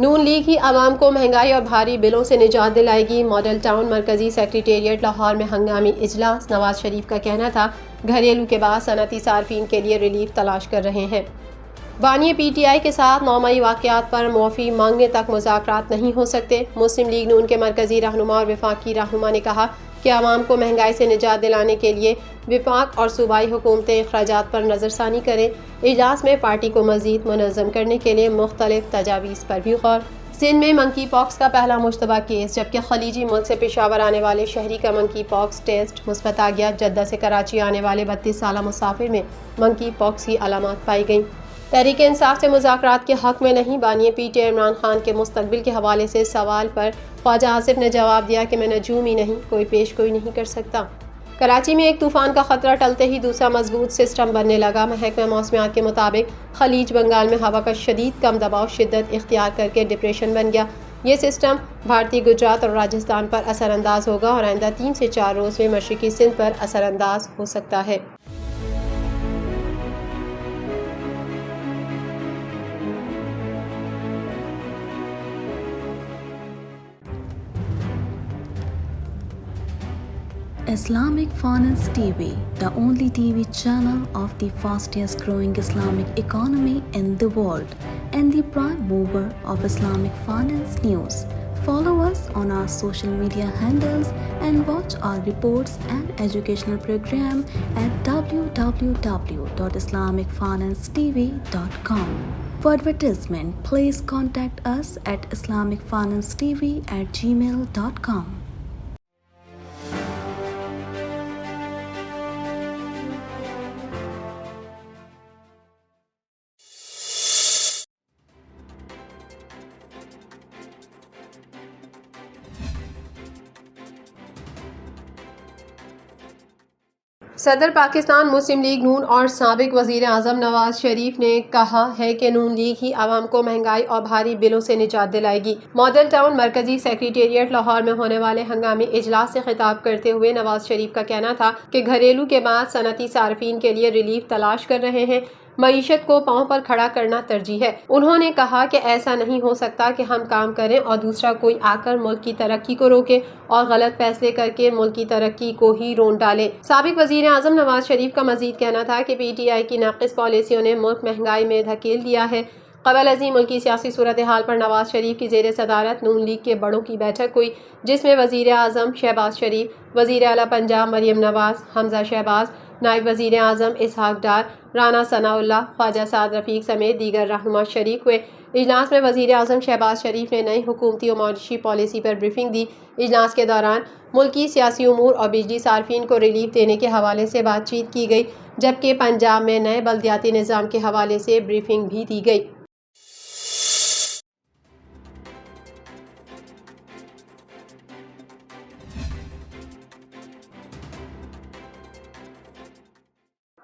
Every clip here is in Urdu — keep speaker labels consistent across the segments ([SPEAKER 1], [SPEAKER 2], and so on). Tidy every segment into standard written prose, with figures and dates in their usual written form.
[SPEAKER 1] نون لیگ ہی عوام کو مہنگائی اور بھاری بلوں سے نجات دلائے گی۔ ماڈل ٹاؤن مرکزی سیکریٹریٹ لاہور میں ہنگامی اجلاس۔ نواز شریف کا کہنا تھا گھریلو کے بعد صنعتی صارفین کے لیے ریلیف تلاش کر رہے ہیں۔ بانی پی ٹی آئی کے ساتھ 9 مئی واقعات پر معافی مانگنے تک مذاکرات نہیں ہو سکتے۔ مسلم لیگ نون کے مرکزی رہنما اور وفاقی رہنما نے کہا کہ عوام کو مہنگائی سے نجات دلانے کے لیے وفاق اور صوبائی حکومتیں اخراجات پر نظر ثانی کریں۔ اجلاس میں پارٹی کو مزید منظم کرنے کے لیے مختلف تجاویز پر بھی غور۔ سندھ میں منکی پاکس کا پہلا مشتبہ کیس، جبکہ خلیجی ملک سے پشاور آنے والے شہری کا منکی پاکس ٹیسٹ مثبت آ گیا۔ جدہ سے کراچی آنے والے 32 سالہ مسافر میں منکی پاکس کی علامات پائی گئیں۔ تحریک انصاف سے مذاکرات کے حق میں نہیں۔ بانی پی ٹی آئی عمران خان کے مستقبل کے حوالے سے سوال پر خواجہ آصف نے جواب دیا کہ میں نجوم ہی نہیں، کوئی پیش گوئی نہیں کر سکتا۔ کراچی میں ایک طوفان کا خطرہ ٹلتے ہی دوسرا مضبوط سسٹم بننے لگا۔ محکمہ موسمیات کے مطابق خلیج بنگال میں ہوا کا شدید کم دباؤ شدت اختیار کر کے ڈپریشن بن گیا۔ یہ سسٹم بھارتی گجرات اور راجستھان پر اثر انداز ہوگا اور آئندہ 3 سے 4 روز میں مشرقی سندھ پر اثر انداز ہو سکتا ہے۔
[SPEAKER 2] Islamic Finance TV, the only TV channel of the fastest growing Islamic economy in the world and the prime mover of Islamic finance news. Follow us on our social media handles and watch our reports and educational program at www.islamicfinancetv.com. For advertisement, please contact us at islamicfinancetv@gmail.com.
[SPEAKER 1] صدر پاکستان مسلم لیگ نون اور سابق وزیر اعظم نواز شریف نے کہا ہے کہ نون لیگ ہی عوام کو مہنگائی اور بھاری بلوں سے نجات دلائے گی۔ ماڈل ٹاؤن مرکزی سیکریٹریٹ لاہور میں ہونے والے ہنگامی اجلاس سے خطاب کرتے ہوئے نواز شریف کا کہنا تھا کہ گھریلو کے بعد صنعتی صارفین کے لیے ریلیف تلاش کر رہے ہیں۔ معیشت کو پاؤں پر کھڑا کرنا ترجیح ہے۔ انہوں نے کہا کہ ایسا نہیں ہو سکتا کہ ہم کام کریں اور دوسرا کوئی آ کر ملک کی ترقی کو روکے اور غلط فیصلے کر کے ملک کی ترقی کو ہی رون ڈالے۔ سابق وزیر اعظم نواز شریف کا مزید کہنا تھا کہ پی ٹی آئی کی ناقص پالیسیوں نے ملک مہنگائی میں دھکیل دیا ہے۔ قبل ازیں ملکی سیاسی صورتحال پر نواز شریف کی زیر صدارت نون لیگ کے بڑوں کی بیٹھک ہوئی، جس میں وزیر اعظم شہباز شریف، وزیر اعلیٰ پنجاب مریم نواز، حمزہ شہباز، نائب وزیر اعظم اسحاق ڈار، رانا ثناء اللہ، خواجہ سعد رفیق سمیت دیگر رہنما شریک ہوئے۔ اجلاس میں وزیر اعظم شہباز شریف نے نئی حکومتی و معاشی پالیسی پر بریفنگ دی۔ اجلاس کے دوران ملکی سیاسی امور اور بجلی صارفین کو ریلیف دینے کے حوالے سے بات چیت کی گئی، جبکہ پنجاب میں نئے بلدیاتی نظام کے حوالے سے بریفنگ بھی دی گئی۔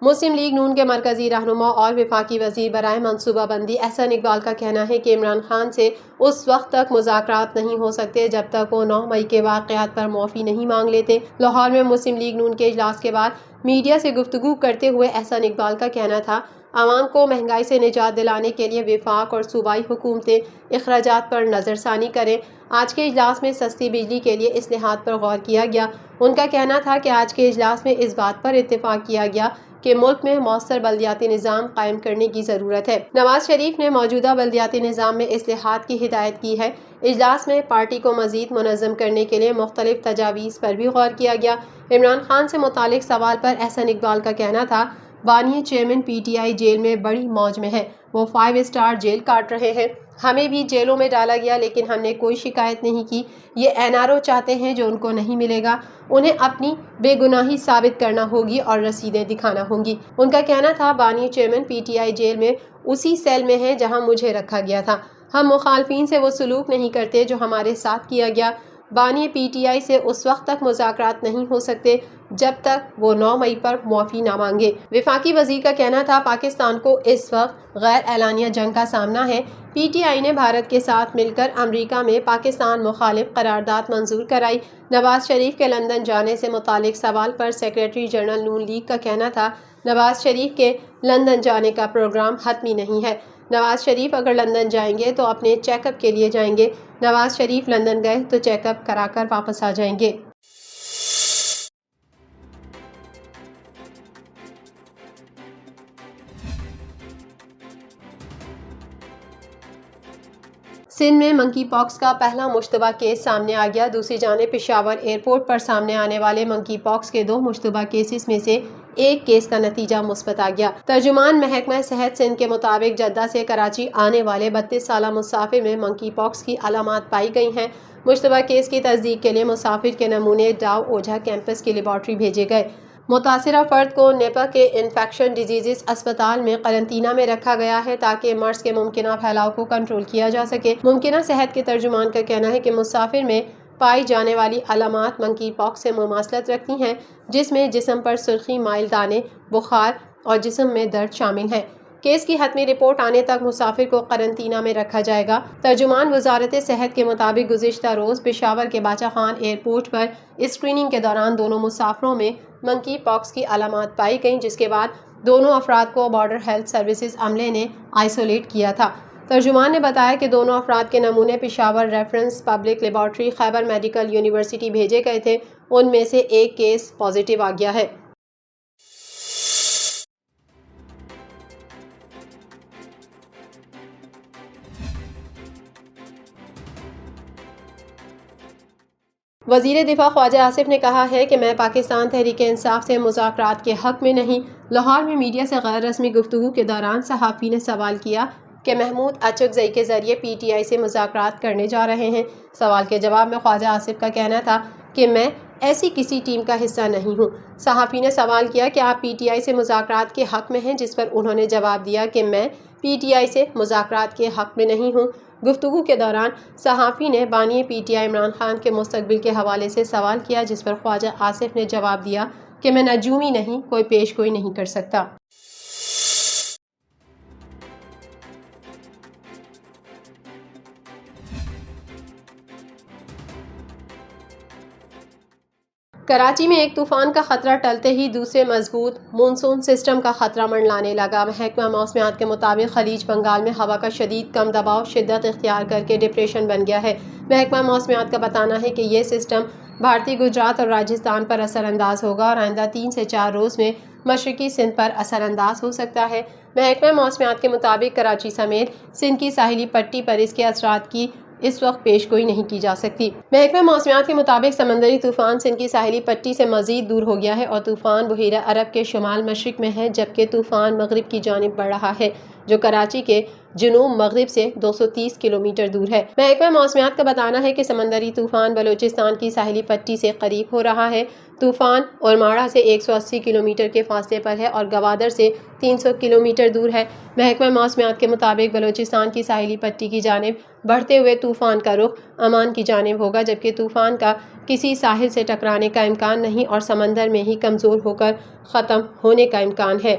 [SPEAKER 1] مسلم لیگ نون کے مرکزی رہنما اور وفاقی وزیر برائے منصوبہ بندی احسن اقبال کا کہنا ہے کہ عمران خان سے اس وقت تک مذاکرات نہیں ہو سکتے جب تک وہ 9 مئی کے واقعات پر معافی نہیں مانگ لیتے۔ لاہور میں مسلم لیگ نون کے اجلاس کے بعد میڈیا سے گفتگو کرتے ہوئے احسن اقبال کا کہنا تھا عوام کو مہنگائی سے نجات دلانے کے لیے وفاق اور صوبائی حکومتیں اخراجات پر نظر ثانی کریں۔ آج کے اجلاس میں سستی بجلی کے لیے اصلاحات پر غور کیا گیا۔ ان کا کہنا تھا کہ آج کے اجلاس میں اس بات پر اتفاق کیا گیا کہ ملک میں مؤثر بلدیاتی نظام قائم کرنے کی ضرورت ہے۔ نواز شریف نے موجودہ بلدیاتی نظام میں اصلاحات کی ہدایت کی ہے۔ اجلاس میں پارٹی کو مزید منظم کرنے کے لیے مختلف تجاویز پر بھی غور کیا گیا۔ عمران خان سے متعلق سوال پر احسن اقبال کا کہنا تھا بانی chairman P T I jail میں بڑی موج میں ہے، وہ 5 اسٹار جیل کاٹ رہے ہیں۔ ہمیں بھی جیلوں میں ڈالا گیا لیکن ہم نے کوئی شکایت نہیں کی۔ یہ این آر او چاہتے ہیں جو ان کو نہیں ملے گا، انہیں اپنی بے گناہی ثابت کرنا ہوگی اور رسیدیں دکھانا ہوں گی۔ ان کا کہنا تھا بانی chairman P T I jail میں اسی سیل میں ہے جہاں مجھے رکھا گیا تھا۔ ہم مخالفین سے وہ سلوک نہیں کرتے جو ہمارے ساتھ کیا گیا۔ بانی پی ٹی آئی سے اس وقت تک مذاکرات نہیں ہو سکتے جب تک وہ 9 مئی پر معافی نہ مانگے۔ وفاقی وزیر کا کہنا تھا پاکستان کو اس وقت غیر اعلانیہ جنگ کا سامنا ہے۔ پی ٹی آئی نے بھارت کے ساتھ مل کر امریکہ میں پاکستان مخالف قرارداد منظور کرائی۔ نواز شریف کے لندن جانے سے متعلق سوال پر سیکریٹری جنرل نون لیگ کا کہنا تھا نواز شریف کے لندن جانے کا پروگرام حتمی نہیں ہے۔ نواز شریف اگر لندن جائیں گے تو اپنے چیک اپ کے لیے جائیں گے۔ نواز شریف لندن گئے تو چیک اپ کرا کر واپس آ جائیں گے۔ سندھ میں منکی پاکس کا پہلا مشتبہ کیس سامنے آ گیا۔ دوسری جانب پشاور ایئرپورٹ پر سامنے آنے والے منکی پاکس کے 2 مشتبہ کیسز میں سے ایک کیس کا نتیجہ مثبت آ گیا۔ ترجمان محکمہ صحت سندھ کے مطابق جدہ سے کراچی آنے والے 32 سالہ مسافر میں منکی پاکس کی علامات پائی گئی ہیں۔ مشتبہ کیس کی تصدیق کے لیے مسافر کے نمونے ڈاؤ اوجھا کیمپس کی لیبارٹری بھیجے گئے۔ متاثرہ فرد کو نیپا کے انفیکشن ڈیزیزز اسپتال میں قرنطینہ میں رکھا گیا ہے تاکہ مرض کے ممکنہ پھیلاؤ کو کنٹرول کیا جا سکے۔ ممکنہ صحت کے ترجمان کا کہنا ہے کہ مسافر میں پائی جانے والی علامات منکی پاکس سے مماثلت رکھتی ہیں، جس میں جسم پر سرخی مائل دانے، بخار اور جسم میں درد شامل ہیں۔ کیس کی حتمی رپورٹ آنے تک مسافر کو قرنطینہ میں رکھا جائے گا۔ ترجمان وزارت صحت کے مطابق گزشتہ روز پشاور کے باچا خان ایئرپورٹ پر اسکریننگ کے دوران دونوں مسافروں میں منکی پاکس کی علامات پائی گئیں، جس کے بعد دونوں افراد کو بارڈر ہیلتھ سروسز عملے نے آئسولیٹ کیا تھا۔ ترجمان نے بتایا کہ دونوں افراد کے نمونے پشاور ریفرنس پبلک لیبارٹری خیبر میڈیکل یونیورسٹی بھیجے گئے تھے۔ ان میں سے ایک کیس پازیٹیو آ گیا ہے۔ وزیر دفاع خواجہ آصف نے کہا ہے کہ میں پاکستان تحریک انصاف سے مذاکرات کے حق میں نہیں۔ لاہور میں میڈیا سے غیر رسمی گفتگو کے دوران صحافی نے سوال کیا کہ محمود اچکزئی کے ذریعے پی ٹی آئی سے مذاکرات کرنے جا رہے ہیں۔ سوال کے جواب میں خواجہ آصف کا کہنا تھا کہ میں ایسی کسی ٹیم کا حصہ نہیں ہوں۔ صحافی نے سوال کیا کہ آپ پی ٹی آئی سے مذاکرات کے حق میں ہیں، جس پر انہوں نے جواب دیا کہ میں پی ٹی آئی سے مذاکرات کے حق میں نہیں ہوں۔ گفتگو کے دوران صحافی نے بانی پی ٹی آئی عمران خان کے مستقبل کے حوالے سے سوال کیا، جس پر خواجہ آصف نے جواب دیا کہ میں نجومی نہیں، کوئی پیش گوئی نہیں کر سکتا۔ کراچی میں ایک طوفان کا خطرہ ٹلتے ہی دوسرے مضبوط مونسون سسٹم کا خطرہ منڈلانے لگا۔ محکمہ موسمیات کے مطابق خلیج بنگال میں ہوا کا شدید کم دباؤ شدت اختیار کر کے ڈپریشن بن گیا ہے۔ محکمہ موسمیات کا بتانا ہے کہ یہ سسٹم بھارتی گجرات اور راجستھان پر اثر انداز ہوگا اور آئندہ 3 سے 4 روز میں مشرقی سندھ پر اثر انداز ہو سکتا ہے۔ محکمہ موسمیات کے مطابق کراچی سمیت سندھ کی ساحلی پٹی پر اس کے اثرات کی اس وقت پیش گوئی نہیں کی جا سکتی۔ محکمہ موسمیات کے مطابق سمندری طوفان سندھ کی ساحلی پٹی سے مزید دور ہو گیا ہے اور طوفان بحیرہ عرب کے شمال مشرق میں ہے، جبکہ طوفان مغرب کی جانب بڑھ رہا ہے، جو کراچی کے جنوب مغرب سے 230 کلومیٹر دور ہے۔ محکمہ موسمیات کا بتانا ہے کہ سمندری طوفان بلوچستان کی ساحلی پٹی سے قریب ہو رہا ہے۔ طوفان اورماڑہ سے 180 کلومیٹر کے فاصلے پر ہے اور گوادر سے 300 کلومیٹر دور ہے۔ محکمہ موسمیات کے مطابق بلوچستان کی ساحلی پٹی کی جانب بڑھتے ہوئے طوفان کا رخ عمان کی جانب ہوگا، جبکہ طوفان کا کسی ساحل سے ٹکرانے کا امکان نہیں اور سمندر میں ہی کمزور ہو کر ختم ہونے کا امکان ہے۔